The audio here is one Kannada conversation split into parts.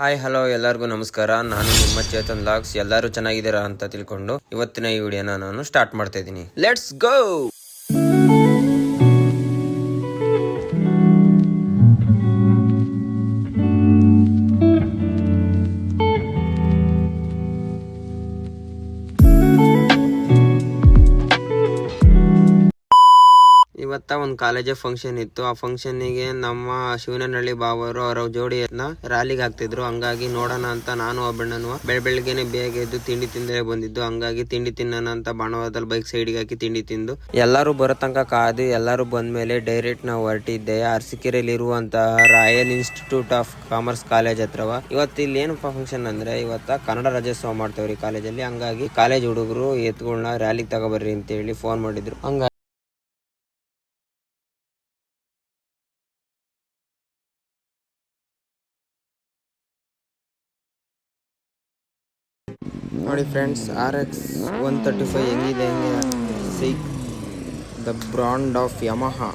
ಹಾಯ್ ಹಲೋ ಎಲ್ಲರಿಗೂ ನಮಸ್ಕಾರ. ನಾನು ನಿಮ್ಮ ಚೇತನ್ ಲಾಗ್ಸ್. ಎಲ್ಲರೂ ಚೆನ್ನಾಗಿದ್ದೀರಾ ಅಂತ ತಿಳ್ಕೊಂಡು ಇವತ್ತಿನ ಈ ವಿಡಿಯೋನ ನಾನು ಸ್ಟಾರ್ಟ್ ಮಾಡ್ತಾ ಇದ್ದೀನಿ. Let's go. ಇವತ್ತ ಒಂದು ಕಾಲೇಜ್ ಫಂಕ್ಷನ್ ಇತ್ತು. ಆ ಫಂಕ್ಷನ್ನಿಗೆ ನಮ್ಮ ಶಿವನಹಳ್ಳಿ ಬಾವರು ಅವರ ಜೋಡಿಯನ್ನ ರ್ಯಾಲಿಗೆ ಹಾಕ್ತಿದ್ರು. ಹಂಗಾಗಿ ನೋಡೋಣ ಅಂತ ನಾನು ಒಬ್ಬಣ್ಣನು ಬೆಳಗ್ಗೆನೆ ಬೇಗ ಎದ್ದು ತಿಂಡಿ ತಿಂದೇ ಬಂದಿದ್ದು. ಹಂಗಾಗಿ ತಿಂಡಿ ತಿನ್ನೋಣ ಅಂತ ಬಾಣವಾರದಲ್ಲಿ ಬೈಕ್ ಸೈಡ್ಗೆ ಹಾಕಿ ತಿಂಡಿ ತಿಂದು ಎಲ್ಲರೂ ಬರೋ ತನಕ ಕಾದು ಎಲ್ಲರೂ ಬಂದ್ಮೇಲೆ ಡೈರೆಕ್ಟ್ ನಾವು ಹೊರಟಿದ್ದೆ ಅರಸೀಕೆರೆಯಲ್ಲಿ ಇರುವಂತಹ royal institute of commerce college ಹತ್ರವ. ಇವತ್ತು ಇಲ್ಲಿ ಏನಪ್ಪಾ ಫಂಕ್ಷನ್ ಅಂದ್ರೆ ಇವತ್ತ ಕನ್ನಡ ರಾಜ್ಯೋತ್ಸವ ಮಾಡ್ತೇವ್ರಿ ಕಾಲೇಜಲ್ಲಿ. ಹಂಗಾಗಿ ಕಾಲೇಜ್ ಹುಡುಗರು ಎತ್ಗಳನ್ನ ರ್ಯಾಲಿಗೆ ತಗೋಬರ್ರಿ ಅಂತ ಹೇಳಿ ಫೋನ್ ಮಾಡಿದ್ರು. ಹಂಗಾಗಿ ನೋಡಿ ಫ್ರೆಂಡ್ಸ್, RX 135 ಹೆಂಗಿದೆ ಹೆಂಗೆ ಸೈಕ್ ದ ಬ್ರಾಂಡ್ ಆಫ್ ಯಮಹಾ.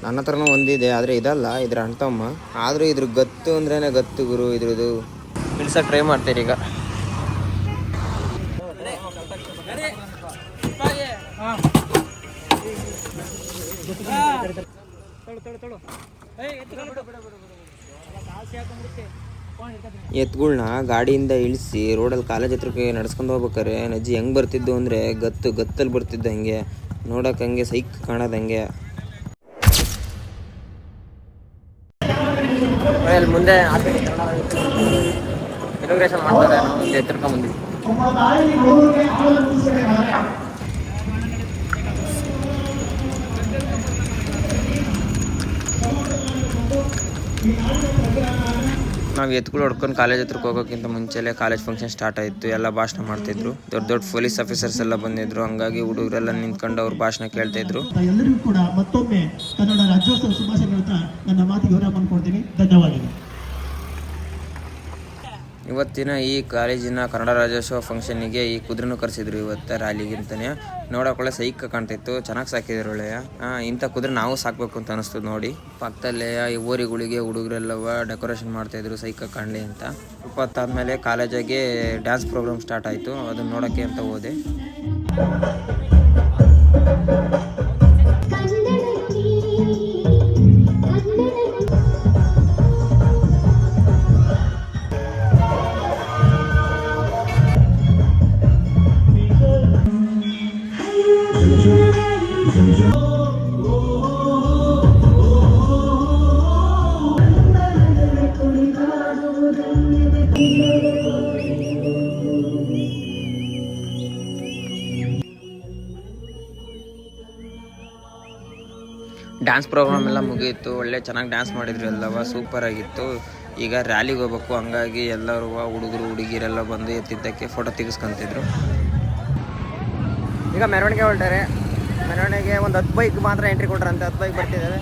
ನನ್ನ ಹತ್ರನೂ ಒಂದಿದೆ, ಆದರೆ ಇದಲ್ಲ, ಇದ್ರ ಅಣ್ತಮ್ಮ. ಆದರೂ ಇದ್ರ ಗತ್ತು ಅಂದ್ರೇ ಗತ್ತು ಗುರು. ಇದ್ರದ್ದು ಇಳ್ಸಕ್ಕೆ ಟ್ರೈ ಮಾಡ್ತೀರಿ ಈಗ. ಎತ್ಗಳನ್ನ ಗಾಡಿಯಿಂದ ಇಳಿಸಿ ರೋಡಲ್ಲಿ ಕಾಲೇಜ್ ಹತ್ರಕ್ಕೆ ನಡ್ಸ್ಕೊಂಡು ಹೋಗ್ಬೇಕಾರೆ ನಜ್ಜಿ ಹೆಂಗೆ ಬರ್ತಿದ್ದು ಅಂದರೆ ಗತ್ತಲ್ಲಿ ಬರ್ತಿದ್ದ. ಹಂಗೆ ನೋಡಕ್ಕೆ ಹಂಗೆ ಸೈಕ್ ಕಾಣೋದಂಗೆ. ಅಲ್ಲಿ ಮುಂದೆ ಇನಾಗ್ರೇಷನ್ ಮಾಡ್ತಾರೆ, ಎತ್ತಿರ್ಕೊಂಡ್ಬಂದಿದ್ವಿ. ನಾವು ಎತ್ಗಳು ಹೊಡ್ಕೊಂಡು ಕಾಲೇಜ್ ಹತ್ರಕ್ಕೆ ಹೋಗೋಕ್ಕಿಂತ ಮುಂಚೆಲೆ ಕಾಲೇಜ್ ಫಂಕ್ಷನ್ ಸ್ಟಾರ್ಟ್ ಆಯಿತು. ಎಲ್ಲ ಭಾಷಣ ಮಾಡ್ತಿದ್ರು. ದೊಡ್ಡ ದೊಡ್ಡ ಪೊಲೀಸ್ ಆಫೀಸರ್ಸ್ ಎಲ್ಲ ಬಂದಿದ್ರು. ಹಂಗಾಗಿ ಹುಡುಗರೆಲ್ಲ ನಿಂತ್ಕೊಂಡು ಅವ್ರ ಭಾಷಣ ಕೇಳ್ತಾ ಇದ್ರು. ಎಲ್ಲರಿಗೂ ಕೂಡ ಮತ್ತೊಮ್ಮೆ ಕನ್ನಡ ರಾಜ್ಯೋತ್ಸವ ಶುಭಾಶಯಗಳು ಹೇಳ್ತಾ ನನ್ನ ಮಾತಿಗೆ ಗೌರವ ಕೊಡ್ತೀನಿ. ಧನ್ಯವಾದಗಳು. ಇವತ್ತಿನ ಈ ಕಾಲೇಜಿನ ಕನ್ನಡ ರಾಜ್ಯೋತ್ಸವ ಫಂಕ್ಷನ್ನಿಗೆ ಈ ಕುದುರೆನೂ ಕರೆಸಿದ್ರು ಇವತ್ತು ರ್ಯಾಲಿಗಿಂತಾನೆ. ನೋಡೋಕೊಳ್ಳೆ ಸೈಕ್ ಕಾಣ್ತಿತ್ತು, ಚೆನ್ನಾಗಿ ಸಾಕಿದ್ರು ಒಳ್ಳೆಯ. ಇಂಥ ಕುದುರೆ ನಾವು ಸಾಕಬೇಕು ಅಂತ ಅನಿಸ್ತು ನೋಡಿ. ಪಕ್ಕದಲ್ಲೇ ಈ ಓರಿಗಳಿಗೆ ಹುಡುಗರೆಲ್ಲವ ಡೆಕೋರೇಷನ್ ಮಾಡ್ತಾಯಿದ್ರು ಸೈಕ್ ಕಾಣಲಿ ಅಂತ. ಸ್ವಲ್ಪ ಹೊತ್ತಾದ್ಮೇಲೆ ಕಾಲೇಜಿಗೆ ಡ್ಯಾನ್ಸ್ ಪ್ರೋಗ್ರಾಮ್ ಸ್ಟಾರ್ಟ್ ಆಯಿತು. ಅದನ್ನು ನೋಡೋಕ್ಕೆ ಅಂತ ಹೋದೆ. ಡ್ಯಾನ್ಸ್ ಪ್ರೋಗ್ರಾಮ್ ಎಲ್ಲ ಮುಗಿಯಿತು. ಒಳ್ಳೆ ಚೆನ್ನಾಗಿ ಡ್ಯಾನ್ಸ್ ಮಾಡಿದ್ರು ಎಲ್ಲವ, ಸೂಪರ್ ಆಗಿತ್ತು. ಈಗ ರ್ಯಾಲಿಗೆ ಹೋಗ್ಬೇಕು, ಹಂಗಾಗಿ ಎಲ್ಲರೂ ಹುಡುಗರು ಹುಡುಗಿರೆಲ್ಲ ಬಂದು ಎತ್ತಿದ್ದಕ್ಕೆ ಫೋಟೋ ತೆಗೆಸ್ಕೊಂತಿದ್ರು. ಈಗ ಮೆರವಣಿಗೆ ಹೊರಟಾರೆ. ಮೆರವಣಿಗೆ ಒಂದು 10 ಬೈಕ್ ಮಾತ್ರ ಎಂಟ್ರಿ ಕೊಟ್ರಂತೆ. 10 ಬೈಕ್ ಬರ್ತಿದ್ದಾವೆ.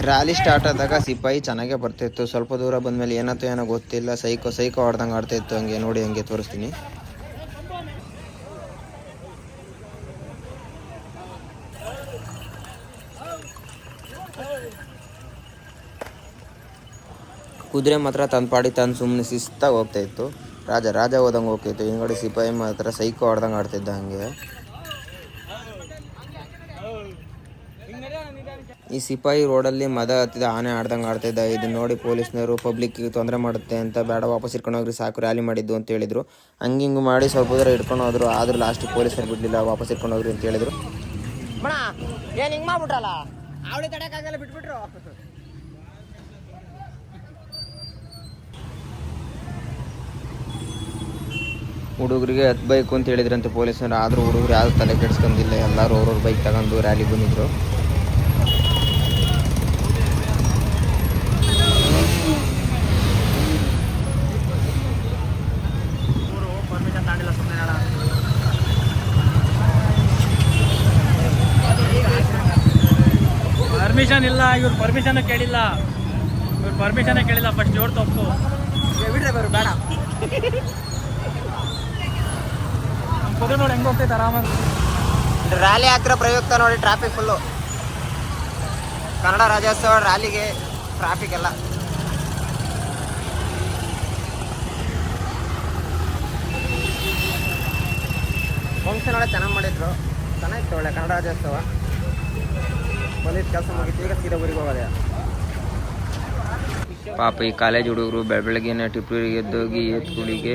ರ್ಯಾಲಿ ಸ್ಟಾರ್ಟ್ ಆದಾಗ ಸಿಪಾಯಿ ಚೆನ್ನಾಗೇ ಬರ್ತಿತ್ತು. ಸ್ವಲ್ಪ ದೂರ ಬಂದಮೇಲೆ ಏನೋ ಗೊತ್ತಿಲ್ಲ, ಸೈಕೋ ಹೊಡೆದಂಗೆ ಆಡ್ತಾಯಿತ್ತು. ಹಂಗೆ ನೋಡಿ, ಹಂಗೆ ತೋರಿಸ್ತೀನಿ. ಕುದುರೆ ಮಾತ್ರ ತಂದು ಸುಮ್ಮನೆ ಶಿಸ್ತಾಗಿ ಹೋಗ್ತಾಯಿತ್ತು. ರಾಜ ಹೋದಂಗೆ ಹೋಗ್ತಾಯಿತ್ತು. ಹಿಂಗಡೆ ಸಿಪಾಯಿ ಮಾತ್ರ ಸೈಕೋ ಹೊಡೆದಂಗೆ ಆಡ್ತಿದ್ದ. ಹಂಗೆ ಈ ಸಿಪಾಯಿ ರೋಡಲ್ಲಿ ಮದ ಹತ್ತಿದ ಆನೆ ಆಡ್ದಂಗೆ ಆಡ್ತಿದ್ದ. ಇದನ್ನ ನೋಡಿ ಪೊಲೀಸ್ನವರು ಪಬ್ಲಿಕ್ಗೆ ತೊಂದರೆ ಮಾಡುತ್ತೆ ಅಂತ ಬೇಡ, ವಾಪಸ್ ಇಟ್ಕೊಂಡು ಹೋಗ್ರಿ, ಸಾಕು, ರ್ಯಾಲಿ ಮಾಡಿದ್ದು ಅಂತ ಹೇಳಿದ್ರು. ಹಂಗಿಂಗೆ ಮಾಡಿ ಸ್ವಲ್ಪ ದೂರ ಇಟ್ಕೊಂಡು ಹೋದ್ರು. ಆದ್ರೂ ಲಾಸ್ಟ್ ಪೊಲೀಸರು ಬಿಡಲಿಲ್ಲ, ವಾಪಸ್ ಇಟ್ಕೊಂಡು ಹೋಗ್ರಿ ಅಂತ ಹೇಳಿದ್ರು. ಏನು ಹಿಂಗೆ ಮಾಡ್ಬಿಟ್ರಲ್ಲ, ಅವಳಿ ತಡೆಯಕ್ಕಾಗಲ್ಲ, ಬಿಟ್ಬಿಟ್ರು. ಹುಡುಗರಿಗೆ 10 ಬೈಕ್ ಅಂತ ಹೇಳಿದ್ರಂತೆ ಪೊಲೀಸರು. ಆದರೂ ಹುಡುಗರು ಯಾರು ತಲೆ ಕೆಡಿಸ್ಕೊಂಡಿಲ್ಲ. ಎಲ್ಲರೂ ಅವ್ರವ್ರ ಬೈಕ್ ತಗೊಂಡು ರ್ಯಾಲಿಗೆ ಬಂದಿದ್ರು. ಪರ್ಮಿಷನ್ ಇಲ್ಲ, ಇವ್ರು ಪರ್ಮಿಷನ್ ಕೇಳಿಲ್ಲ. ಫಸ್ಟ್ ಜೋರ್ ತಪ್ಪು ಬಿಡ್ರೆ ಬರು ಬೇಡ. ಕುದುರೆ ನೋಡಿ ಹೆಂಗೆ ಹೋಗ್ತೈತೆ ಆರಾಮಾಗಿ. ರ್ಯಾಲಿ ಆಗ್ತಿರೋ ಪ್ರಯುಕ್ತ ನೋಡಿ ಟ್ರಾಫಿಕ್ ಫುಲ್ಲು. ಕನ್ನಡ ರಾಜ್ಯೋತ್ಸವ ರ್ಯಾಲಿಗೆ ಟ್ರಾಫಿಕ್ ಎಲ್ಲ. ಫಂಕ್ಷನ್ ಒಳ್ಳೆ ಚೆನ್ನಾಗಿ ಮಾಡಿದ್ರು, ಚೆನ್ನಾಗಿತ್ತು, ಒಳ್ಳೆ ಕನ್ನಡ ರಾಜ್ಯೋತ್ಸವ. ಬಂದಿದ್ದು ಕೆಲಸ ಮುಗಿತು, ಈಗ ಸೀದಾ ಊರಿಗೆ ಹೋಗೋದೆ. ಪಾಪ ಈ ಕಾಲೇಜ್ ಹುಡುಗರು ಬೆಳಗ್ಗೆನೆ ಟಿಪ್ಪರಿಗೆ ಎದ್ದೋಗಿ ಏತ್ಗಳಿಗೆ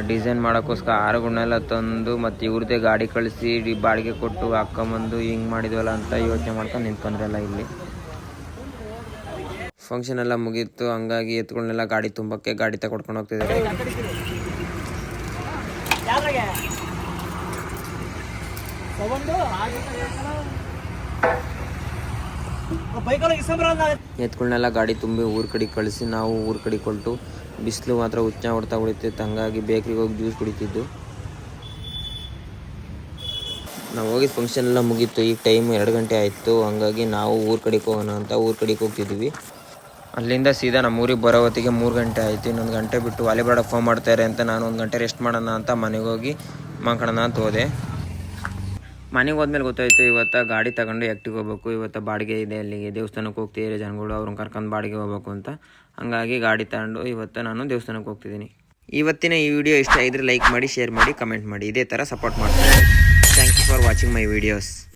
ಡಿಸೈನ್ ಮಾಡೋಕ್ಕೋಸ್ಕರ ಆರುಗಳನ್ನೆಲ್ಲ ತಂದು ಮತ್ತು ಇವ್ರದ್ದೇ ಗಾಡಿ ಕಳಿಸಿ ಬಾಡಿಗೆ ಕೊಟ್ಟು ಹಾಕ್ಕೊಂಬಂದು ಹಿಂಗೆ ಮಾಡಿದ್ವಲ್ಲ ಅಂತ ಯೋಚನೆ ಮಾಡ್ಕೊಂಡು ನಿಂತ್ಕೊಂಡ್ರಲ್ಲ. ಇಲ್ಲಿ ಫಂಕ್ಷನ್ ಎಲ್ಲ ಮುಗೀತು, ಹಂಗಾಗಿ ಎತ್ಗಳನ್ನೆಲ್ಲ ಗಾಡಿ ತುಂಬಕ್ಕೆ ಗಾಡಿ ತಗೊಡ್ಕೊಂಡು ಹೋಗ್ತಿದ್ದಾರೆ. ಎತ್ಗಳನ್ನೆಲ್ಲ ಗಾಡಿ ತುಂಬಿ ಊರ ಕಡೆ ಕಳಿಸಿ ನಾವು ಊರ ಕಡೆ ಕೊಟ್ಟು, ಬಿಸಿಲು ಮಾತ್ರ ಹುಚ್ಚ ಹೊಡ್ತಾ ಹೊಡಿತಿತ್ತು, ಹಂಗಾಗಿ ಬೇಕ್ರಿಗೆ ಹೋಗಿ ಜ್ಯೂಸ್ ಕುಡಿತಿದ್ದು. ನಾವು ಹೋಗಿದ್ದು ಫಂಕ್ಷನ್ ಎಲ್ಲ ಮುಗೀತು, ಈಗ ಟೈಮ್ 2 ಗಂಟೆ ಆಯಿತು. ಹಂಗಾಗಿ ನಾವು ಊರ ಕಡೆಗೆ ಹೋಗೋಣ ಅಂತ ಊರ ಕಡೆಗೆ ಹೋಗ್ತಿದ್ವಿ. ಅಲ್ಲಿಂದ ಸೀದಾ ನಮ್ಮ ಊರಿಗೆ ಬರೋ ಹೊತ್ತಿಗೆ 3 ಗಂಟೆ ಆಯಿತು. ಇನ್ನೊಂದು ಗಂಟೆ ಬಿಟ್ಟು ವಾಲಿಬಾಡಕ್ಕೆ ಫೋನ್ ಮಾಡ್ತಾರೆ ಅಂತ ನಾನು 1 ಗಂಟೆ ರೆಸ್ಟ್ ಮಾಡೋಣ ಅಂತ ಮನೆಗೆ ಹೋಗಿ ಮಾಡ್ಕೊಳ್ಳೋಣ ಅಂತ ಹೋದೆ. ಮನೆಗೆ ಹೋದ್ಮೇಲೆ ಗೊತ್ತಾಯಿತು ಇವತ್ತು ಗಾಡಿ ತಗೊಂಡು ಎಕ್ಟಿಗೆ ಹೋಗ್ಬೇಕು. ಇವತ್ತು ಬಾಡಿಗೆ ಇದೆ, ಅಲ್ಲಿಗೆ ದೇವಸ್ಥಾನಕ್ಕೆ ಹೋಗ್ತಿದ್ದಾರೆ ಜನಗಳು, ಅವ್ರನ್ನ ಕರ್ಕೊಂಡು ಬಾಡಿಗೆ ಹೋಗ್ಬೇಕು ಅಂತ. ಹಂಗಾಗಿ ಗಾಡಿ ತಗೊಂಡು ಇವತ್ತು ನಾನು ದೇವಸ್ಥಾನಕ್ಕೆ ಹೋಗ್ತಿದ್ದೀನಿ. ಇವತ್ತಿನ ಈ ವಿಡಿಯೋ ಇಷ್ಟ ಆಗಿದ್ರೆ ಲೈಕ್ ಮಾಡಿ, ಶೇರ್ ಮಾಡಿ, ಕಮೆಂಟ್ ಮಾಡಿ. ಇದೇ ಥರ ಸಪೋರ್ಟ್ ಮಾಡ್ತೀನಿ. Thank you for watching my videos.